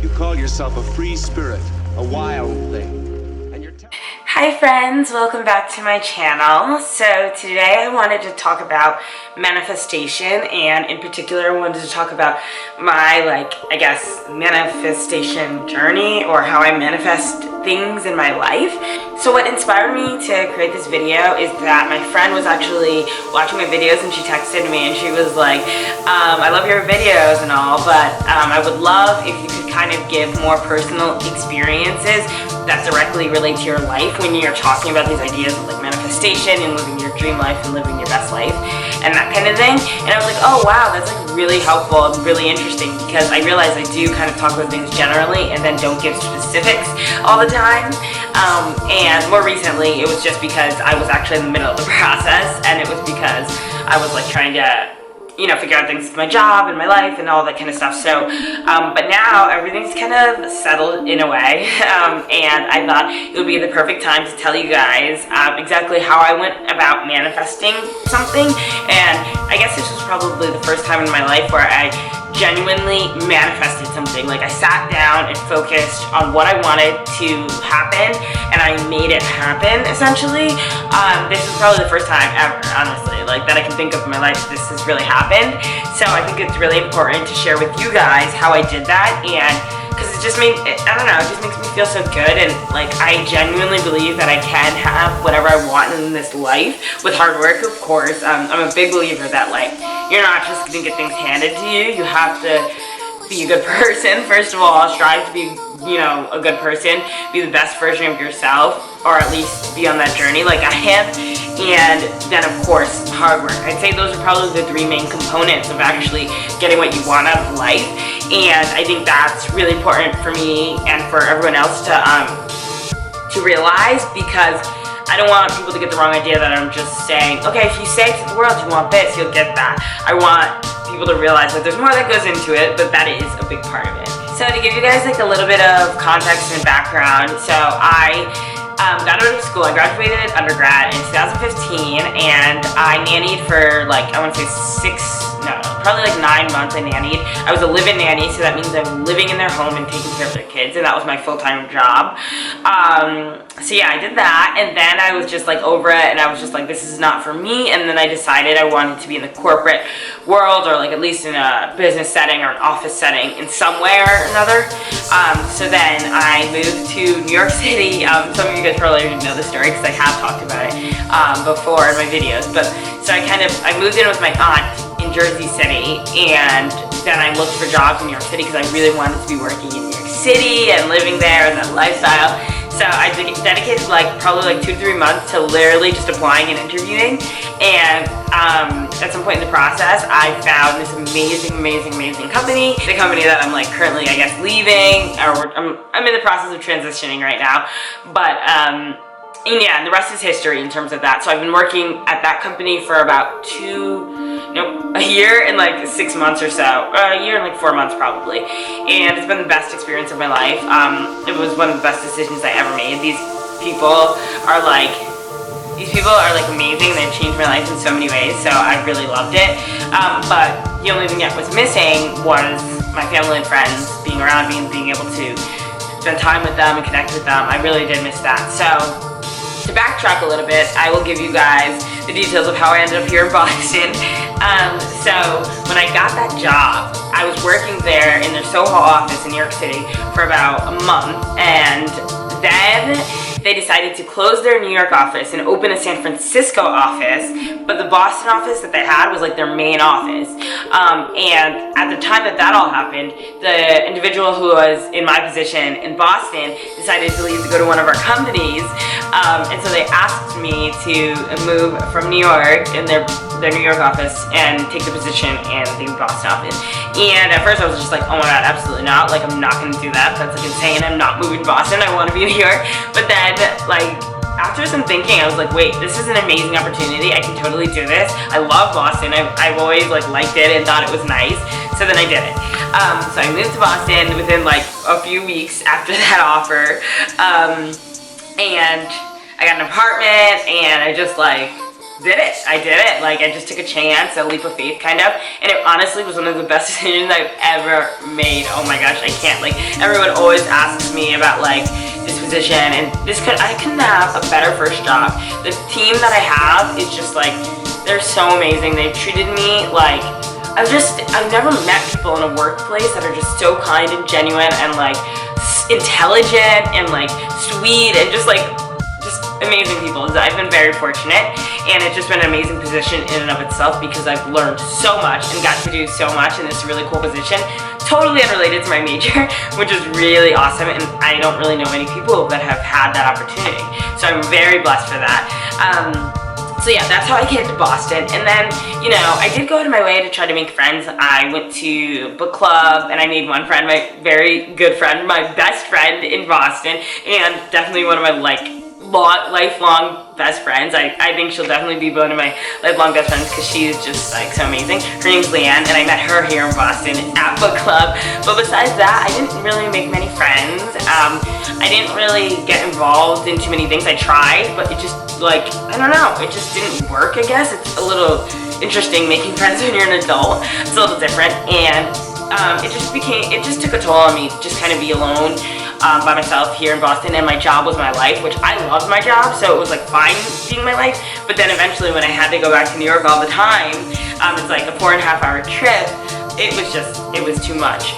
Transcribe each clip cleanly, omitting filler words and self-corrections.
You call yourself a free spirit, a wild thing. Hi friends, welcome back to my channel. So today I wanted to talk about manifestation, and in particular I wanted to talk about my manifestation journey, or how I manifest things in my life. So what inspired me to create this video is that my friend was actually watching my videos and she texted me and she was like, I love your videos and all, but I would love if you could kind of give more personal experiences that directly relate to your life when you're talking about these ideas of like manifestation and living your dream life and living your best life and that kind of thing. And I was like, oh wow, that's like really helpful and really interesting, because I realize I do kind of talk about things generally and then don't give specifics all the time. And more recently it was just because I was actually in the middle of the process, and it was because I was like trying to figure out things with my job and my life and all that kind of stuff. So, but now everything's kind of settled in a way, and I thought it would be the perfect time to tell you guys exactly how I went about manifesting something. And I guess this was probably the first time in my life where I genuinely manifested something. Like I sat down and focused on what I wanted to happen, and I made it happen, essentially. This is probably the first time ever, honestly, like that I can think of in my life this has really happened. So I think it's really important to share with you guys how I did that, and because it just made, I don't know, it just makes me feel so good. And like I genuinely believe that I can have whatever I want in this life with hard work, of course. I'm a big believer that like you're not just gonna get things handed to you. You have to be a good person, first of all. Strive to be, a good person, be the best version of yourself, or at least be on that journey like I am. And then of course hard work. I'd say those are probably the three main components of actually getting what you want out of life. And I think that's really important for me and for everyone else to realize, because I don't want people to get the wrong idea that I'm just saying, okay, if you say to the world you want this, you'll get that. I want people to realize that there's more that goes into it, but that is a big part of it. So to give you guys like a little bit of context and background, so I got out of school. I graduated undergrad in 2015, and I nannied for like, I want to say probably like 9 months. I nannied. I was a live-in nanny, so that means I'm living in their home and taking care of their kids, and that was my full-time job. So yeah, I did that, and then I was just like over it, and I was just like, this is not for me. And then I decided I wanted to be in the corporate world, or like at least in a business setting or an office setting in some way or another. So then I moved to New York City. Some of you guys probably already know the story because I have talked about it before in my videos. But so I moved in with my aunt in Jersey City, and then I looked for jobs in New York City because I really wanted to be working in New York City and living there and that lifestyle. So I dedicated probably 2 to 3 months to literally just applying and interviewing. And at some point in the process, I found this amazing company. The company that I'm like currently, I guess, leaving, or I'm in the process of transitioning right now. But and yeah, and the rest is history in terms of that. So I've been working at that company for about a year and like 6 months or so, a year and like 4 months probably, and it's been the best experience of my life. It was one of the best decisions I ever made. These people are like amazing. They've changed my life in so many ways, so I really loved it. But the only thing that was missing was my family and friends being around me and being able to spend time with them and connect with them. I really did miss that. So to backtrack a little bit, I will give you guys the details of how I ended up here in Boston. So when I got that job, I was working there in their Soho office in New York City for about a month, and then they decided to close their New York office and open a San Francisco office, but the Boston office that they had was like their main office. And at the time that all happened, the individual who was in my position in Boston decided to leave to go to one of our companies, and so they asked me to move from New York in their New York office and take the position in the Boston office. And at first I was just like, oh my god, absolutely not, like I'm not gonna do that, that's like insane, I'm not moving to Boston, I want to be in New York. But then like after some thinking, I was like, wait, this is an amazing opportunity, I can totally do this. I love Boston, I've always like liked it and thought it was nice, so then I did it. So I moved to Boston within like a few weeks after that offer, and I got an apartment, and I just like did it. I did it. Like, I just took a chance, a leap of faith kind of, and it honestly was one of the best decisions I've ever made. Oh my gosh, I can't. Like, everyone always asks me about like this position, and I couldn't have a better first job. The team that I have is just like, they're so amazing. They've treated me like, I've never met people in a workplace that are just so kind and genuine and like intelligent and like sweet and just amazing people. I've been very fortunate, and it's just been an amazing position in and of itself because I've learned so much and got to do so much in this really cool position, totally unrelated to my major, which is really awesome, and I don't really know many people that have had that opportunity, so I'm very blessed for that. So yeah, that's how I came to Boston. And then, you know, I did go out of my way to try to make friends. I went to book club and I made one friend, my very good friend, my best friend in Boston, and definitely one of my lifelong best friends. I think she'll definitely be one of my lifelong best friends because she's just like so amazing. Her name's Leanne, and I met her here in Boston at book club. But besides that, I didn't really make many friends. I didn't really get involved in too many things. I tried, but it just like, I don't know, it just didn't work, I guess. It's a little interesting making friends when you're an adult. It's a little different, and it just took a toll on me to just kind of be alone by myself here in Boston, and my job was my life, which I loved my job, so it was like fine being my life. But then eventually when I had to go back to New York all the time, it's like a 4.5-hour trip, it was too much.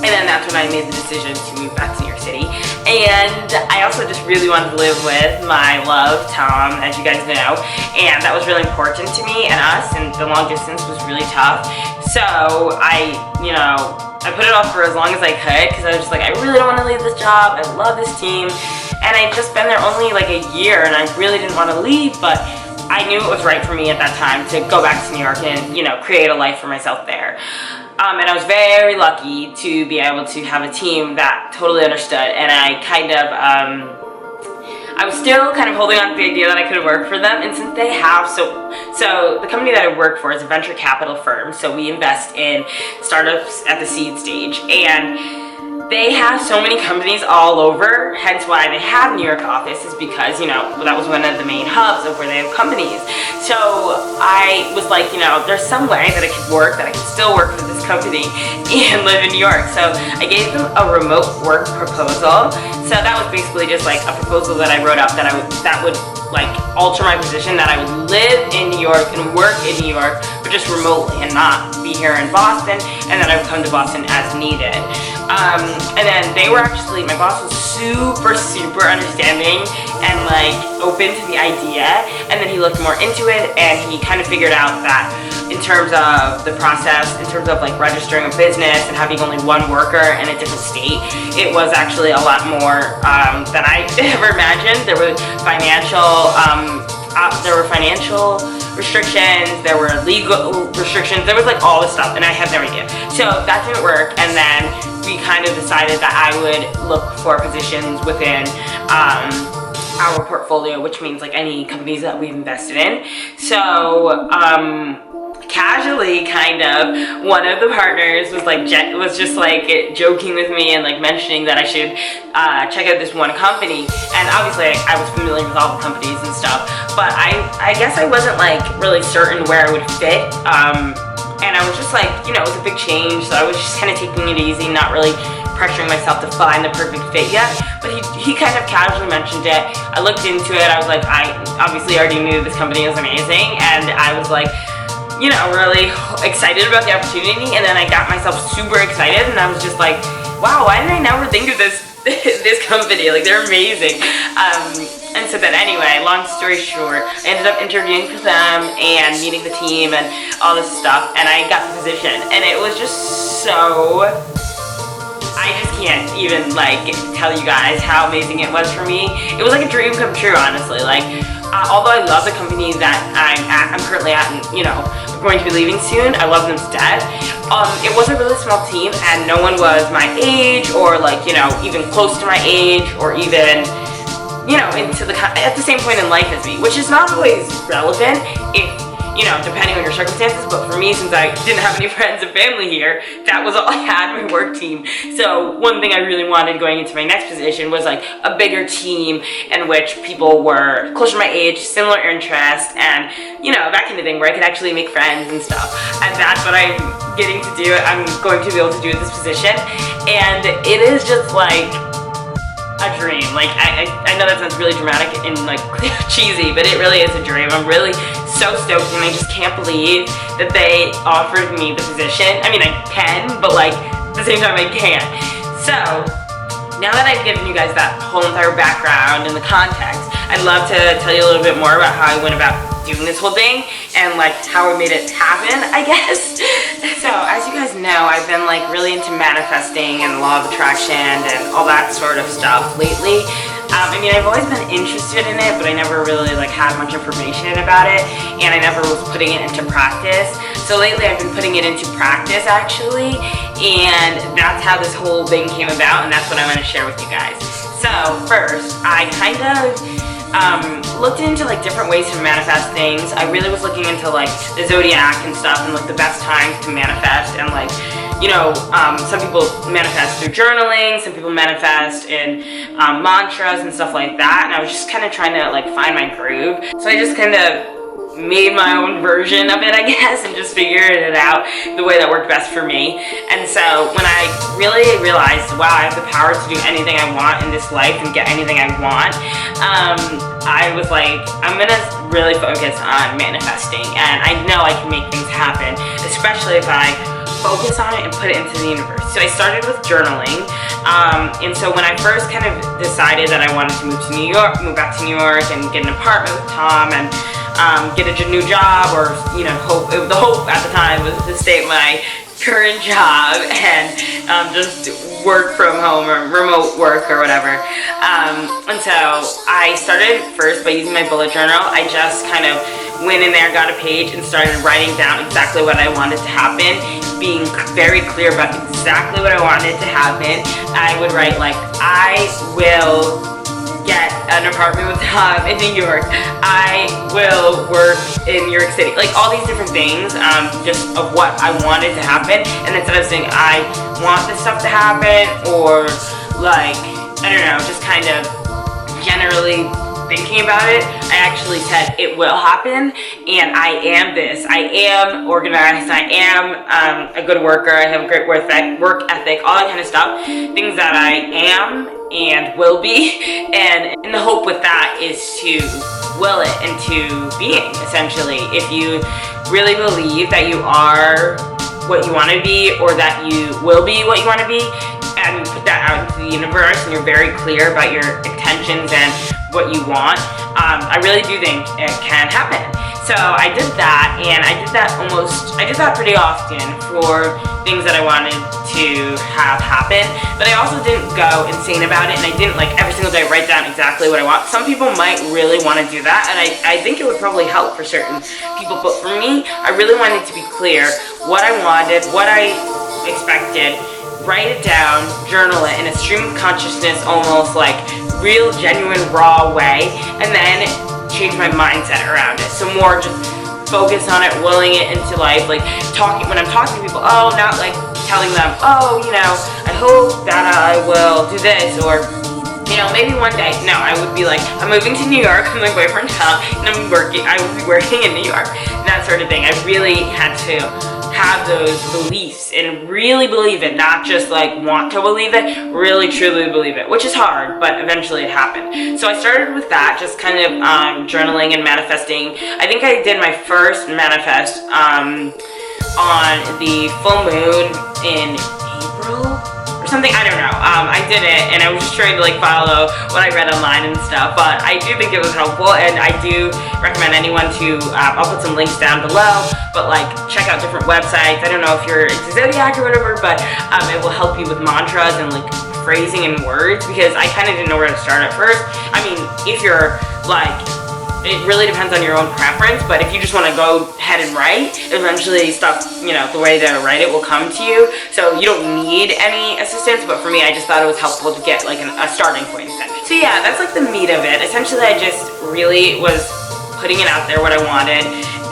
And then that's when I made the decision to move back to New York City. And I also just really wanted to live with my love, Tom, as you guys know. And that was really important to me and us, and the long distance was really tough. So I put it off for as long as I could because I was just like, I really don't want to leave this job. I love this team. And I'd just been there only like a year, and I really didn't want to leave, but I knew it was right for me at that time to go back to New York and, you know, create a life for myself there. And I was very lucky to be able to have a team that totally understood, and I was still kind of holding on to the idea that I could work for them, and since they have, so the company that I work for is a venture capital firm, so we invest in startups at the seed stage, and they have so many companies all over, hence why they have New York office, is because, you know, that was one of the main hubs of where they have companies. So I was like, you know, there's some way that I could still work for this company and live in New York. So I gave them a remote work proposal. So that was basically just like a proposal that I wrote up that would like alter my position, that I would live in New York and work in New York, but just remotely and not be here in Boston, and then I would come to Boston as needed. And then my boss was super understanding and like open to the idea, and then he looked more into it, and he kind of figured out that in terms of the process, in terms of like registering a business and having only one worker in a different state, it was actually a lot more than I ever imagined. There were financial restrictions, there were legal restrictions, there was like all this stuff, and I had no idea. So that didn't work, and then we kind of decided that I would look for positions within our portfolio, which means like any companies that we've invested in. So casually, kind of, one of the partners was just like joking with me and like mentioning that I should check out this one company, and obviously I was familiar with all the companies and stuff, but I guess I wasn't like really certain where I would fit, and I was just like, you know, it was a big change, so I was just kind of taking it easy, not really pressuring myself to find the perfect fit yet. But he kind of casually mentioned it. I looked into it. I was like, I obviously already knew this company was amazing, and I was like, you know, really excited about the opportunity. And then I got myself super excited, and I was just like, wow, why did I never think of this company? Like, they're amazing. And so then anyway, long story short, I ended up interviewing for them and meeting the team and all this stuff, and I got the position, and it was just so, I just can't even like tell you guys how amazing it was for me. It was like a dream come true, honestly. Like, although I love the company that I'm currently at, and you know, I'm going to be leaving soon, I love them to death. It was a really small team, and no one was my age, or like, you know, even close to my age, or even, you know, at the same point in life as me, which is not always relevant if you know, depending on your circumstances. But for me, since I didn't have any friends and family here, that was all I had, my work team. So one thing I really wanted going into my next position was like a bigger team in which people were closer to my age, similar interests, and you know, that kind of thing, where I could actually make friends and stuff. And that's what I'm getting to do. I'm going to be able to do with this position, and it is just like a dream. Like I know that sounds really dramatic and like cheesy, but it really is a dream. I'm really so stoked, and I just can't believe that they offered me the position. I mean, I can, but like at the same time I can't. So now that I've given you guys that whole entire background and the context, I'd love to tell you a little bit more about how I went about doing this whole thing and like how I made it happen, I guess. So as you guys know, I've been like really into manifesting and law of attraction and all that sort of stuff lately. I mean, I've always been interested in it, but I never really like had much information about it, and I never was putting it into practice. So lately I've been putting it into practice actually, and that's how this whole thing came about, and that's what I want to share with you guys. So first, I kind of looked into like different ways to manifest things. I really was looking into like the zodiac and stuff, and like the best times to manifest, and like, you know, some people manifest through journaling, some people manifest in mantras and stuff like that, and I was just kind of trying to like find my groove. So I just kind of made my own version of it, I guess, and just figured it out the way that worked best for me. And so when I really realized, wow, I have the power to do anything I want in this life and get anything I want, I was like, I'm gonna really focus on manifesting, and I know I can make things happen, especially if I focus on it and put it into the universe. So I started with journaling, and so when I first kind of decided that I wanted to move back to New York and get an apartment with Tom and get a new job, or you know, the hope at the time was to stay at my current job and just work from home or remote work or whatever. And so I started first by using my bullet journal. I just kind of went in there, got a page, and started writing down exactly what I wanted to happen, being very clear about exactly what I wanted to happen. I would write like, I will get an apartment with Tom in New York, I will work in New York City, like all these different things, just of what I wanted to happen. And instead of saying I want this stuff to happen, or like, I don't know, just kind of generally thinking about it, I actually said it will happen, and I am this. I am organized, I am a good worker, I have a great work ethic, all that kind of stuff, things that I am and will be. And the hope with that is to will it into being, essentially. If you really believe that you are what you want to be, or that you will be what you want to be, and you put that out into the universe, and you're very clear about your intentions and what you want, I really do think it can happen. So I did that, and I did that pretty often for things that I wanted to have happen. But I also didn't go insane about it, and I didn't like every single day write down exactly what I want. Some people might really want to do that, and I think it would probably help for certain people, but for me, I really wanted to be clear what I wanted, what I expected, write it down, journal it in a stream of consciousness, almost like real, genuine, raw way, and then change my mindset around it. So more just focus on it, willing it into life, like when I'm talking to people, oh, not like telling them, oh, you know, I hope that I will do this, or you know, maybe one day. No, I would be like, I'm moving to New York with my boyfriend Tom, and I will be working in New York, that sort of thing. I really had to have those beliefs and really believe it, not just like want to believe it, really truly believe it, which is hard, but eventually it happened. So I started with that, just kind of journaling and manifesting. I think I did my first manifest on the full moon in April or something, I don't know. I did it, and I was just trying to like follow what I read online and stuff, but I do think it was helpful, and I do recommend anyone to, I'll put some links down below, but like check out different websites. I don't know if you're into zodiac or whatever, but it will help you with mantras and like phrasing and words, because I kind of didn't know where to start at first. I mean, if you're like, it really depends on your own preference, but if you just want to go ahead and write, eventually stuff, you know, the way to write it will come to you, so you don't need any assistance. But for me, I just thought it was helpful to get like a starting point essentially. So yeah, that's like the meat of it. Essentially, I just really was putting it out there, what I wanted,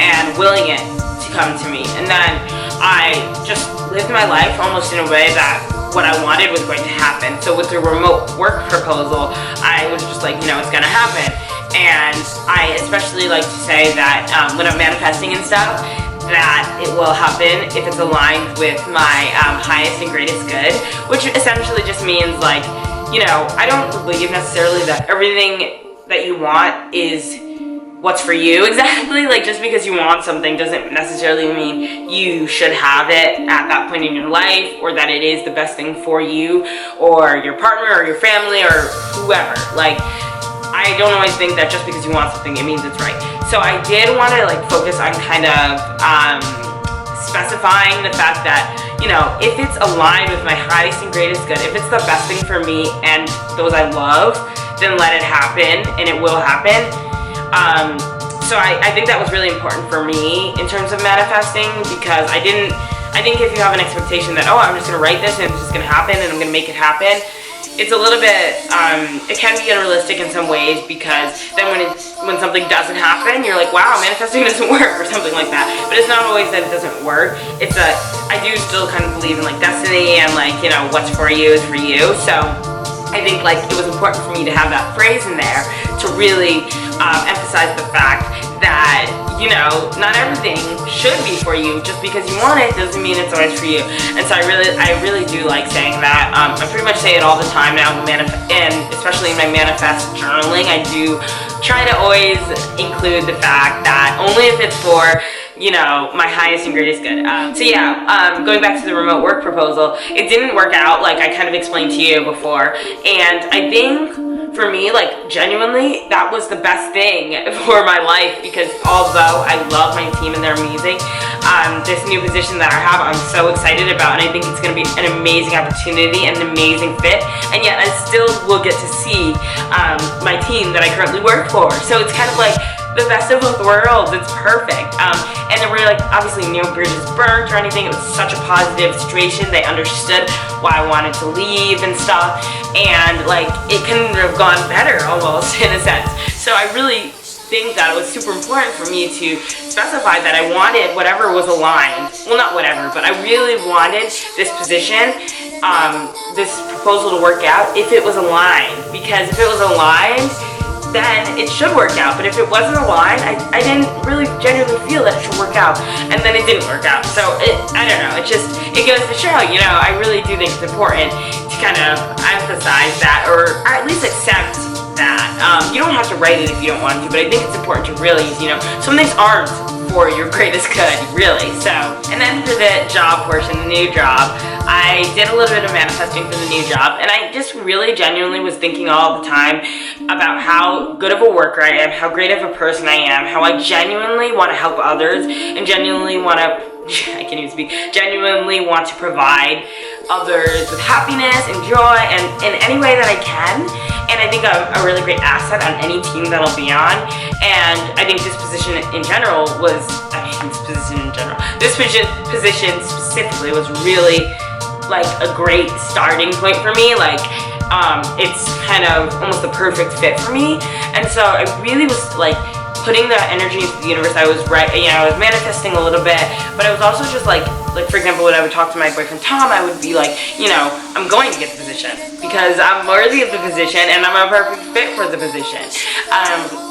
and willing it to come to me. And then I just lived my life almost in a way that what I wanted was going to happen. So with the remote work proposal, I was just like, you know, it's gonna happen. And I especially like to say that when I'm manifesting and stuff, that it will happen if it's aligned with my highest and greatest good, which essentially just means, like, you know, I don't believe necessarily that everything that you want is what's for you exactly. Like, just because you want something doesn't necessarily mean you should have it at that point in your life, or that it is the best thing for you or your partner or your family or whoever. Like, I don't always think that just because you want something it means it's right. So I did want to like focus on kind of specifying the fact that, you know, if it's aligned with my highest and greatest good, if it's the best thing for me and those I love, then let it happen, and it will happen. So I think that was really important for me in terms of manifesting, because I think if you have an expectation that, oh, I'm just gonna write this and it's just gonna happen and I'm gonna make it happen, it's a little bit, it can be unrealistic in some ways, because then when something doesn't happen, you're like, wow, manifesting doesn't work, or something like that. But it's not always that it doesn't work. It's I do still kind of believe in like destiny, and like, you know, what's for you is for you. So I think like it was important for me to have that phrase in there to really emphasize the fact that, you know, not everything should be for you. Just because you want it doesn't mean it's always for you. And so I really do like saying that. I pretty much say it all the time now, and especially in my manifest journaling, I do try to always include the fact that only if it's for, you know, my highest and greatest good. So yeah, going back to the remote work proposal, it didn't work out like I kind of explained to you before, and I think for me, like, genuinely, that was the best thing for my life, because although I love my team and they're amazing, this new position that I have, I'm so excited about, and I think it's going to be an amazing opportunity and an amazing fit, and yet I still will get to see my team that I currently work for. So it's kind of like the best of both worlds. It's perfect. And there were like obviously no bridges burnt or anything. It was such a positive situation. They understood why I wanted to leave and stuff, and like it couldn't have gone better almost in a sense. So I really think that it was super important for me to specify that I wanted whatever was aligned. Well, not whatever, but I really wanted this position, this proposal to work out if it was aligned. Because if it was aligned, then it should work out. But if it wasn't aligned, I didn't really genuinely feel that it should work out, and then it didn't work out. So I don't know, it goes to show, you know, I really do think it's important to kind of emphasize that, or at least accept that. You don't have to write it if you don't want to, but I think it's important to really, you know, some things aren't for your greatest good, really. So, and then for the job portion, the new job, I did a little bit of manifesting for the new job, and I just really genuinely was thinking all the time about how good of a worker I am, how great of a person I am, how I genuinely want to help others, and genuinely want to, I can't even speak, genuinely want to provide others with happiness and joy, and in any way that I can. And I think I'm a really great asset on any team that I'll be on. And I think this position in general was, this position specifically was really like a great starting point for me. Like, it's kind of almost the perfect fit for me. And so I really was like putting the energy into the universe. I was I was manifesting a little bit, but I was also just like for example, when I would talk to my boyfriend Tom, I would be like, you know, I'm going to get the position because I'm worthy of the position and I'm a perfect fit for the position.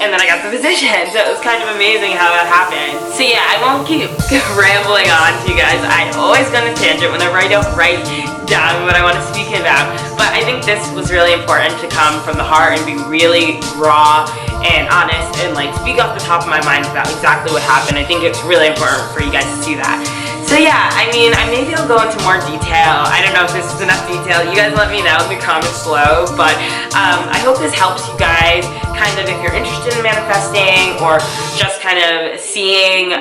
And then I got the position, so it was kind of amazing how that happened. So yeah, I won't keep rambling on to you guys. I always go on a tangent whenever I don't write down what I want to speak about, but I think this was really important to come from the heart and be really raw and honest and like speak off the top of my mind about exactly what happened. I think it's really important for you guys to see that. So yeah, I mean, maybe I'll go into more detail. I don't know if this is enough detail. You guys let me know in the comments below, but I hope this helps you guys kind of if you're interested in manifesting or just kind of seeing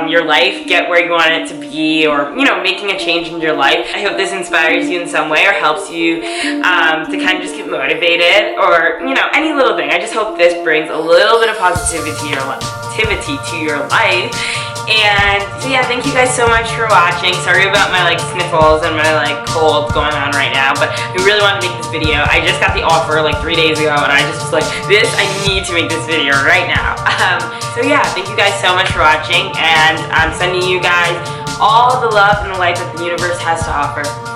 your life get where you want it to be, or, you know, making a change in your life. I hope this inspires you in some way or helps you to kind of just get motivated, or, you know, any little thing. I just hope this brings a little bit of positivity to your life. And so yeah, thank you guys so much for watching. Sorry about my like sniffles and my like cold going on right now, but I really wanted to make this video. I just got the offer like 3 days ago and I just was like, I need to make this video right now. So So yeah, thank you guys so much for watching, and I'm sending you guys all the love and the light that the universe has to offer.